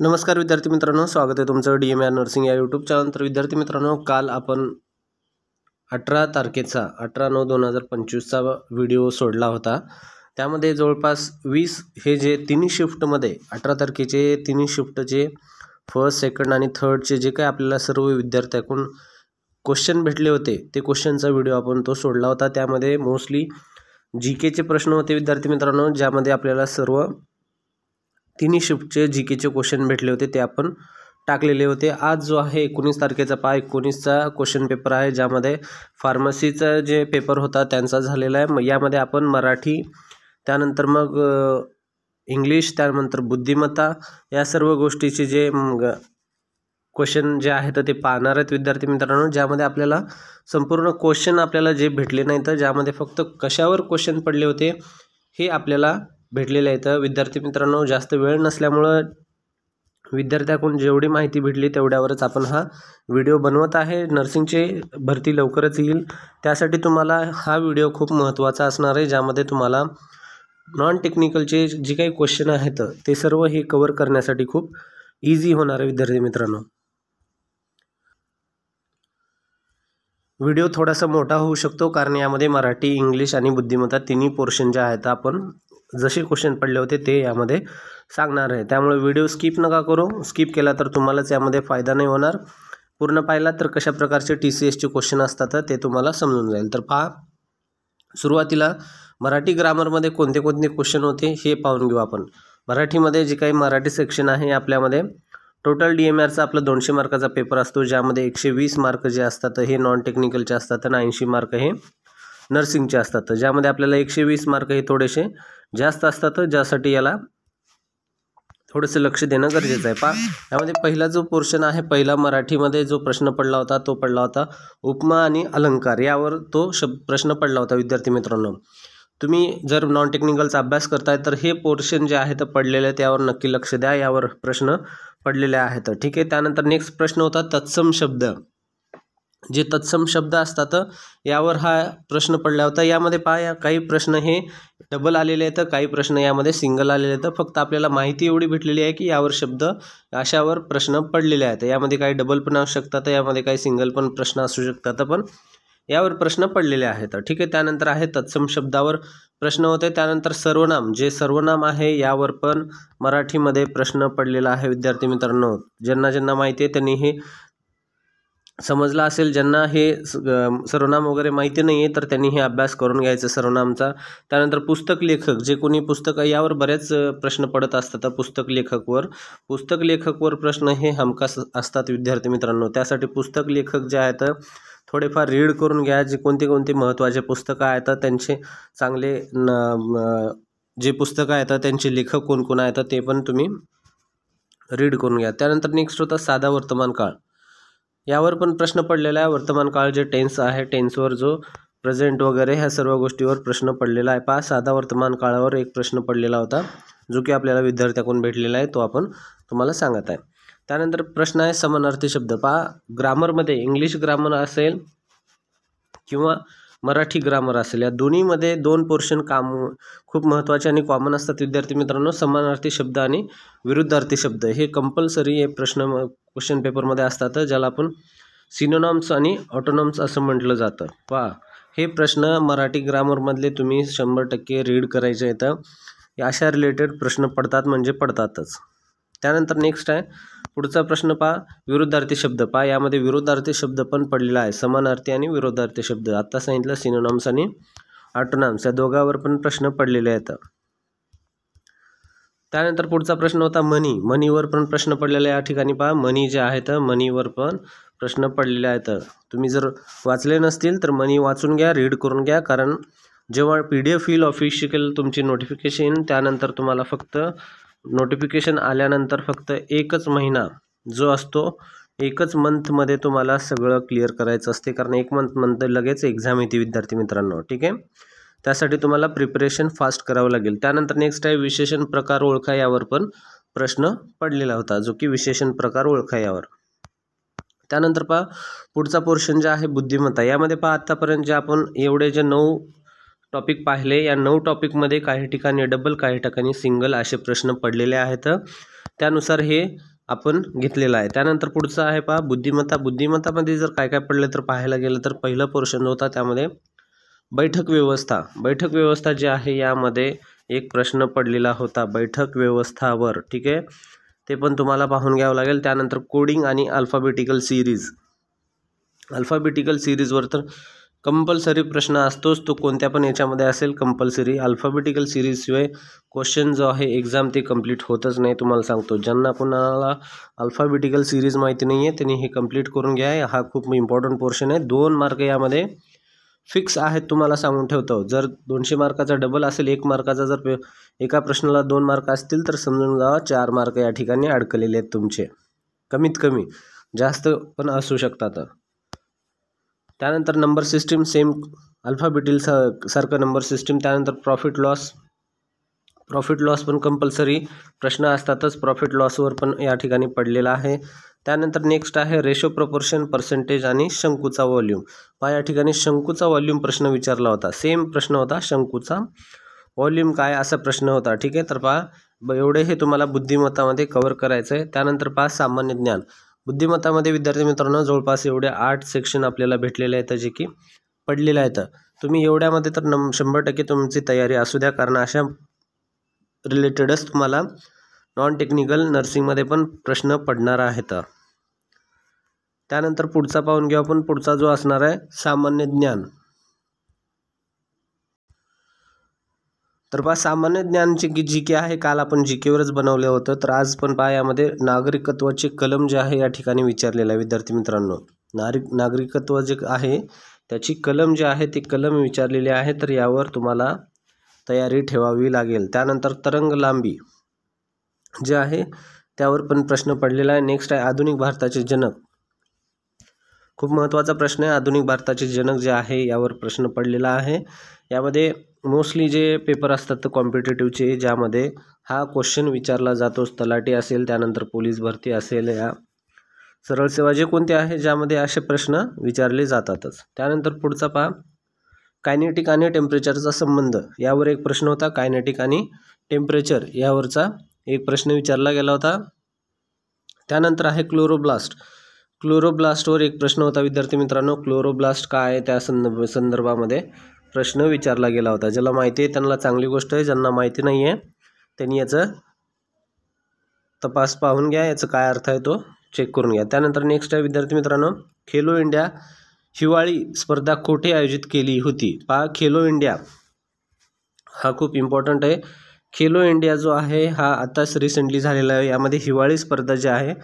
नमस्कार विद्यार्थी मित्रांनो, स्वागत आहे तुमचं DMR नर्सिंग या यूट्यूब चॅनल। तर विद्यार्थी मित्रांनो, काल आपण 18 तारखेचा 18/9/2025चा व्हिडिओ सोडला होता। त्यामध्ये जवळपास 20 हे जे तिन्ही शिफ्टमध्ये 18 तारखेचे तिन्ही शिफ्टचे फर्स्ट, सेकंड आणि थर्डचे जे काही आपल्याला सर्व विद्यार्थ्यांकडून क्वेश्चन भेटले होते ते क्वेश्चनचा व्हिडिओ आपण तो सोडला होता। त्यामध्ये मोस्टली जीकेचे प्रश्न होते विद्यार्थी मित्रांनो, ज्यामध्ये आपल्याला सर्व तिन्ही शिफ्टचे जीकेचे क्वेश्चन भेटले होते ते आपण टाकलेले होते। आज जो आहे 19 तारखेचा 19चा क्वेश्चन पेपर आहे, ज्यामध्ये फार्मसीचा जे पेपर होता त्यांचा झालेला आहे। यामध्ये आपण मराठी, त्यानंतर मग इंग्लिश, त्यानंतर बुद्धिमत्ता या सर्व गोष्टीचे जे क्वेश्चन जे आहेत ते पाहणार आहेत विद्यार्थी मित्रांनो, ज्यामध्ये आपल्याला संपूर्ण क्वेश्चन आपल्याला जे भेटले नाही तर ज्यामध्ये फक्त कशावर क्वेश्चन पडले होते हे आपल्याला भेटलेले आहेत। विद्यार्थी मित्रांनो, जास्त वेळ नसल्यामुळे विद्यार्थ्यांकडून जेवढी माहिती भेटली तेवढ्यावरच आपण हा व्हिडिओ बनवत आहे। नर्सिंगचे भरती लवकरच येईल, त्यासाठी तुम्हाला हा व्हिडिओ खूप महत्त्वाचा असणार आहे, ज्यामध्ये तुम्हाला नॉन टेक्निकलचे जे काही क्वेश्चन आहेत ते सर्व हे कव्हर करण्यासाठी खूप इझी होणार आहे विद्यार्थी मित्रांनो। व्हिडिओ थोडासा मोठा होऊ शकतो कारण यामध्ये मराठी, इंग्लिश आणि बुद्धिमत्ता तिन्ही पोर्शन जे आहेत आपण जसे क्वेश्चन पडले होते ते यामध्ये सांगणार आहे। त्यामुळे व्हिडिओ स्किप नका करू, स्किप केला तर तुम्हालाच यामध्ये फायदा नाही होणार। पूर्ण पाहिला तर कशा प्रकारचे TCSचे क्वेश्चन असतात ते तुम्हाला समजून जाईल। तर पहा, सुरुवातीला मराठी ग्रामरमध्ये कोणते कोणते क्वेश्चन होते हे पाहून घेऊ आपण। मराठीमध्ये जे काही मराठी सेक्शन आहे आपल्यामध्ये टोटल DMRचा आपला 200 मार्काचा पेपर असतो, ज्यामध्ये 120 मार्क जे असतात हे नॉन टेक्निकलचे असतात आणि 80 मार्क हे नर्सिंगचे असतात। ज्यामध्ये आपल्याला 120 मार्क हे थोडेसे जास्त असतात, ज्यासाठी याला थोडेसे लक्ष देणं गरजेचं आहे। पहा, यामध्ये पहिला जो पोर्शन आहे, पहिला मराठीमध्ये जो प्रश्न पडला होता तो पडला होता उपमा आणि अलंकार, यावर तो प्रश्न पडला होता विद्यार्थी मित्रांनो। तुम्ही जर नॉन टेक्निकलचा अभ्यास करताय तर हे पोर्शन जे आहे तर पडलेले आहे, त्यावर नक्की लक्ष द्या, यावर प्रश्न पडलेले आहेत, ठीक आहे। त्यानंतर नेक्स्ट प्रश्न होता तत्सम शब्द, जे तत्सम शब्द असतात यावर हा प्रश्न पडला होता। यामध्ये पहा, काही प्रश्न हे डबल आलेले आहेत, काही प्रश्न यामध्ये सिंगल आलेले आहेत। फक्त आपल्याला माहिती एवढी भेटलेली आहे की यावर शब्द अशावर प्रश्न पडलेले आहेत। यामध्ये काही डबल पण असू शकतात, यामध्ये काही सिंगल पण प्रश्न असू शकतात, पण यावर प्रश्न पडलेले आहेत, ठीक आहे। त्यानंतर आहे तत्सम शब्दावर प्रश्न होते। त्यानंतर सर्वनाम, जे सर्वनाम आहे यावर पण मराठीमध्ये प्रश्न पडलेला आहे विद्यार्थी मित्रांनो। ज्यांना माहिती आहे त्यांनी हे समजलं असेल, ज्यांना हे सर्वनाम वगैरे माहिती नाही आहे तर त्यांनी हे अभ्यास करून घ्यायचं सर्वनामचा। त्यानंतर पुस्तक लेखक, जे कोणी पुस्तक, यावर बरेच प्रश्न पडत असतात पुस्तक लेखकवर प्रश्न हे हमखास असतात विद्यार्थी मित्रांनो। त्यासाठी पुस्तक लेखक जे आहेत थोडेफार रीड करून घ्या, जे कोणते महत्त्वाचे पुस्तकं आहेत त्यांचे चांगले जे पुस्तकं आहेत त्यांचे लेखक कोण आहेत ते पण तुम्ही रीड करून घ्या। त्यानंतर नेक्स्ट होता साधा वर्तमान काळ, यावर पण प्रश्न पडलेला आहे। वर्तमान काळ जे टेन्स आहे, टेन्सवर जो प्रेझेंट वगैरे ह्या सर्व गोष्टीवर प्रश्न पडलेला आहे। पहा, साधा वर्तमान काळावर एक प्रश्न पडलेला होता, जो की आपल्याला विद्यार्थ्यांकडून भेटलेला आहे, तो आपण तुम्हाला सांगत आहे। त्यानंतर प्रश्न आहे समानार्थी शब्द। पहा, ग्रामरमध्ये इंग्लिश ग्रामर असेल किंवा मराठी ग्रामर असेल, या दोन्हीमध्ये दोन पोर्शन खूप महत्त्वाचे आणि कॉमन असतात विद्यार्थी मित्रांनो। समानार्थी शब्द आणि विरुद्धार्थी शब्द हे कंपल्सरी हे क्वेश्चन पेपरमध्ये असतात, ज्याला आपण सिनोनॉम्स आणि ऑटोनॉम्स असं म्हटलं जातं। पहा, हे प्रश्न मराठी ग्रामरमधले तुम्ही 100% रीड करायचे आहेत, अशा रिलेटेड प्रश्न पडतात म्हणजे पडतातच। त्यानंतर नेक्स्ट आहे पुढचा प्रश्न, पहा विरुद्धार्थी शब्द। पहा, यामध्ये विरुद्धार्थी शब्द पण पडलेला आहे, समानार्थी आणि विरुद्धार्थी शब्द। आता सांगितलं सिनोनॉम्स आणि ऑटोनॉम्स, या दोघांवर पण प्रश्न पडलेले आहेत। त्यानंतर पुढचा प्रश्न होता मनीवर पण प्रश्न पडलेला आहे। या ठिकाणी पहा, मनी जे आहेत मनीवर पण प्रश्न पडलेले आहेत। तुम्ही जर वाचले नसतील तर मनी वाचून घ्या, रीड करून घ्या, कारण जेव्हा PDF येईल ऑफिशियल तुमची नोटिफिकेशन, त्यानंतर तुम्हाला फक्त नोटिफिकेशन आल्यानंतर फक्त एकच महिना जो असतो, एकच मंथमध्ये तुम्हाला सगळं क्लिअर करायचं असते, कारण एक मंथ लगेच एक्झाम येते विद्यार्थी मित्रांनो, ठीक आहे। त्यासाठी तुम्हाला प्रिपरेशन फास्ट करावं लागेल। त्यानंतर नेक्स्ट आहे विशेषण प्रकार ओळखा, यावर पण प्रश्न पडलेला होता, जो की विशेषण प्रकार ओळखा यावर। त्यानंतर पहा, पुढचा पोर्शन जे आहे बुद्धिमत्ता, यामध्ये पहा आतापर्यंत जे आपण एवढे जे 9 टॉपिक पाहिले, या 9 टॉपिकमध्ये काही ठिकाणी डबल, काही ठिकाणी सिंगल असे प्रश्न पडलेले आहेत। त्यानुसार हे आपण घेतलेला आहे। त्यानंतर पुढचं आहे पहा बुद्धिमत्ता। बुद्धिमत्तामध्ये जर काय काय पडलं तर पाहायला गेलं तर पहिला पोर्शन होता त्यामध्ये बैठक व्यवस्था। बैठक व्यवस्था जे आहे यामध्ये एक प्रश्न पडलेला होता बैठक व्यवस्थावर, ठीक आहे, ते पण तुम्हाला पाहून घ्यावं लागेल। त्यानंतर कोडिंग आणि अल्फाबेटिकल सिरीज। अल्फाबेटिकल सिरीजवर तर कंपल्सरी प्रश्न असतोच, तो कोणत्या पण याच्यामध्ये असेल कंपल्सरी। अल्फाबेटिकल सिरीज शिवाय क्वेश्चन जो आहे एक्झाम ते कंप्लीट होतच नाही, तुम्हाला सांगतो। ज्यांना कोणाला अल्फाबेटिकल सिरीज माहिती नाही आहे त्यांनी हे कंप्लीट करून घ्या, हा खूप इम्पॉर्टंट पोर्शन आहे। 2 मार्क यामध्ये फिक्स आहेत, तुम्हाला सांगून ठेवतो। जर 200 मार्काचा डबल असेल 1 मार्काचा, जर एका प्रश्नाला 2 मार्क असतील तर समजून जावा 4 मार्क या ठिकाणी अडकलेले आहेत तुमचे, कमीत कमी, जास्त पण असू शकतात। त्यानंतर नंबर सिस्टीम सेम अल्फाबेटिकल सारखं नंबर सिस्टीम। त्यानंतर प्रॉफिट लॉस पण कंपल्सरी प्रश्न असतातच, प्रॉफिट लॉसवर पण या ठिकाणी पडलेला आहे। त्यानंतर नेक्स्ट आहे रेशो प्रपोर्शन पर्सेंटेज आणि शंकूचा वॉल्यूम। पहा या ठिकाणी शंकूचा वॉल्यूम प्रश्न विचारला होता, सेम प्रश्न होता, शंकूचा वॉल्यूम काय असा प्रश्न होता, ठीक आहे। तर पहा एवढे हे तुम्हाला बुद्धिमत्तामध्ये कव्हर करायचं आहे। त्यानंतर पहा सामान्य ज्ञान। बुद्धिमत्तामध्ये विद्यार्थी मित्रांनो जवळपास एवढे 8 सेक्शन आपल्याला भेटलेले आहेत जे की पडलेले आहेत। तुम्ही एवढ्यामध्ये तर 100% तुमची तयारी असू द्या, कारण अशा रिलेटेडच तुम्हाला नॉन टेक्निकल नर्सिंगमध्ये पण प्रश्न पडणार आहेत। त्यानंतर पुढचा पाहून घेऊ आपण, पुढचा जो असणार आहे सामान्य ज्ञान। तर पहा सामान्य ज्ञानचे जी के आहे, काल आपण जी केवरच बनवलं होतं, तर आज पण पहा यामध्ये नागरिकत्वाचे कलम जे आहे या ठिकाणी विचारलेलं आहे विद्यार्थी मित्रांनो। नागरिकत्व जे आहे त्याची कलम जे आहे ते कलम विचारलेले आहे, तर यावर तुम्हाला तयारी ठेवावी लागेल। त्यानंतर तरंग लांबी जे आहे त्यावर पण प्रश्न पडलेला आहे। नेक्स्ट आहे आधुनिक भारताचे जनक, खूप महत्त्वाचा प्रश्न आहे। आधुनिक भारताचे जनक जे आहे यावर प्रश्न पडलेला आहे। यामध्ये मोस्टली जे पेपर असतात तर कॉम्पिटेटिव्हचे, ज्यामध्ये हा क्वेश्चन विचारला जातोच, तलाठी असेल, त्यानंतर पोलीस भरती असेल, या सरळ सेवा जे कोणते आहे ज्यामध्ये असे प्रश्न विचारले जातातच। त्यानंतर पुढचा पहा कायनेटिक आणि टेम्परेचरचा संबंध, यावर एक प्रश्न होता। कायनेटिक आणि टेम्परेचर यावरचा एक प्रश्न विचारला गेला होता। त्यानंतर आहे क्लोरोब्लास्ट। क्लोरोब्लास्टवर एक प्रश्न होता विद्यार्थी मित्रांनो, क्लोरोब्लास्ट काय आहे त्या संदर्भामध्ये प्रश्न विचारला गेला होता। ज्याला माहिती आहे त्यांना चांगली गोष्ट आहे, ज्यांना माहिती नाही आहे त्यांनी याचं तपास पाहून घ्या, याचं काय अर्थ आहे तो चेक करून घ्या। त्यानंतर नेक्स्ट आहे विद्यार्थी मित्रांनो खेलो इंडिया हिवाळी स्पर्धा कोठे आयोजित केली होती। पहा खेलो इंडिया हा खूप इम्पॉर्टंट आहे। खेलो इंडिया जो आहे हा आताच रिसेंटली झालेला आहे। यामध्ये हिवाळी स्पर्धा जी आहे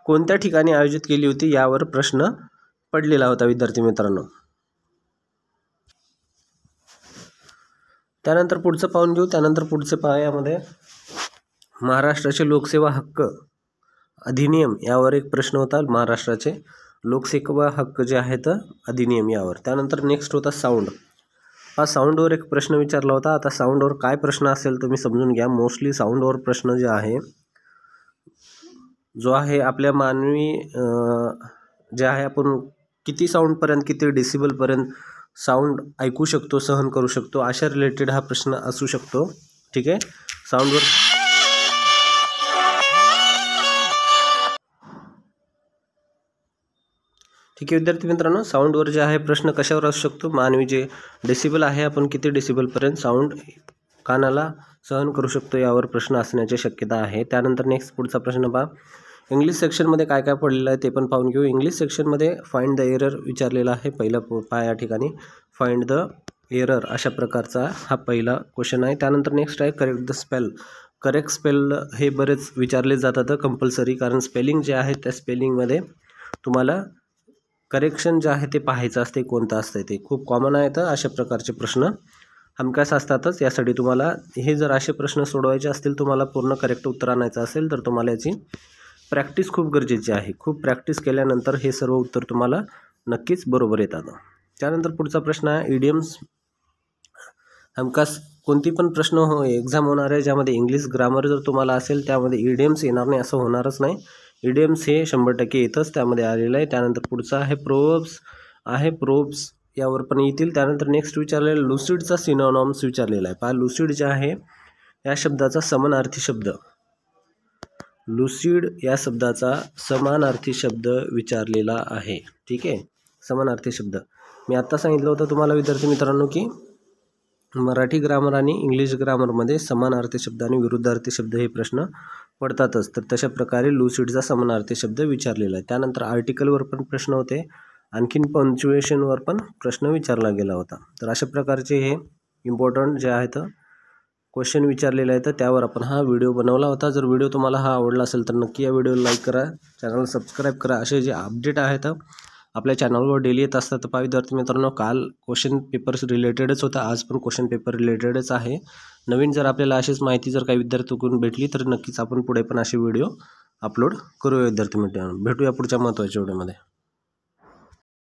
कोणत्या ठिकाणी आयोजित केली होती यावर प्रश्न पडलेला होता विद्यार्थी मित्रांनो। त्यानंतर पुढचं पाहून घेऊ। त्यानंतर पुढचे पहा यामध्ये महाराष्ट्राचे लोकसेवा हक्क अधिनियम यावर एक प्रश्न होता, महाराष्ट्राचे लोकसेवा हक्क जे आहेत अधिनियम यावर। त्यानंतर नेक्स्ट होता साऊंड। हा साऊंडवर एक प्रश्न विचारला होता। आता साऊंडवर काय प्रश्न असेल तुम्ही समजून घ्या। मोस्टली साऊंडवर प्रश्न जे आहे जो आहे आपल्या मानवी जे आहे आपण किती साऊंडपर्यंत, किती डेसिबलपर्यंत साऊंड ऐकू शकतो, सहन करू शकतो, अशा रिलेटेड हा प्रश्न असू शकतो, ठीक आहे। साऊंडवर ठीक आहे विद्यार्थी मित्रांनो, साऊंडवर जे आहे प्रश्न कशावर असू शकतो, मानवी जे डेसिबल आहे आपण किती डेसिबलपर्यंत साऊंड कानाला सहन करू शकतो यावर प्रश्न असण्याची शक्यता आहे। त्यानंतर नेक्स्ट पुढचा प्रश्न पहा इंग्लिश सेक्शनमध्ये काय काय पडलेलं आहे ते पण पाहून घेऊ। इंग्लिश सेक्शनमध्ये फाइंड द एरर विचारलेला आहे, पहिला पहा या ठिकाणी फाइंड द एरर अशा प्रकारचा हा पहिला क्वेश्चन आहे। त्यानंतर नेक्स्ट आहे correct the spell. Correct spell हे बरेच विचारले जातात कंपल्सरी, कारण स्पेलिंग जे आहे त्या स्पेलिंगमध्ये तुम्हाला करेक्शन जे आहे ते पाहायचं असते, कोणतं असतं ते खूप कॉमन आहे। तर अशा प्रकारचे प्रश्न हमखास असतातच, यासाठी तुम्हाला हे जर असे प्रश्न सोडवायचे असतील, तुम्हाला पूर्ण करेक्ट उत्तर आणायचं असेल तर तुम्हाला याची प्रॅक्टिस खूप गरजेची आहे। खूप प्रॅक्टिस केल्यानंतर हे सर्व उत्तर तुम्हाला नक्कीच बरोबर येतात। त्यानंतर पुढचा प्रश्न आहे इडियम्स। हमखास कोणती पण प्रश्न एक्झाम होणार आहे ज्यामध्ये इंग्लिश ग्रामर जर तुम्हाला असेल त्यामध्ये इडियम्स येणार नाही असं होणारच नाही, इडियम्स हे 100% येतच त्यामध्ये आलेलं आहे। त्यानंतर पुढचा आहे प्रोव्हर्ब्स आहे, प्रोव्हर्ब्स यावर पण येतील। त्यानंतर नेक्स्ट विचारलेला लुसिडचा सिनोनॉम्स विचारलेला आहे। पहा लुसिड जे आहे या शब्दाचा समानार्थी शब्द, लुसिड या शब्दाचा समानार्थी शब्द विचारलेला आहे. ठीक आहे, समानार्थी शब्द मी आत्ता सांगितलं होतं तुम्हाला विद्यार्थी मित्रांनो की मराठी ग्रामर आणि इंग्लिश ग्रामरमध्ये समानार्थी शब्द आणि विरुद्धार्थी शब्द हे प्रश्न पडतातच. तर तशा प्रकारे लुसिडचा समानार्थी शब्द विचारलेला आहे. त्यानंतर आर्टिकलवर पण प्रश्न होते, आणखीन पंक्च्युएशनवर पण प्रश्न विचारला गेला होता. तर अशा प्रकारचे हे इम्पॉर्टंट जे आहेत क्वेश्चन विचारलेले आहेत, त्यावर आपण हा व्हिडिओ बनवला होता. जर व्हिडिओ तुम्हाला हा आवडला असेल तर नक्की या व्हिडिओला लाईक करा, चॅनल सबस्क्राईब करा. असे जे अपडेट आहेत आपल्या चॅनलवर डेली येत असतात. तर विद्यार्थी मित्रांनो, काल क्वेश्चन पेपर्स रिलेटेडच होता, आज पण क्वेश्चन पेपर रिलेटेडच आहे. नवीन जर आपल्याला अशीच माहिती जर काही विद्यार्थ्यांकडून भेटली तर नक्कीच आपण पुढे पण असे व्हिडिओ अपलोड करूया विद्यार्थी मित्रांनो. भेटूया पुढच्या महत्त्वाच्या व्हिडिओमध्ये.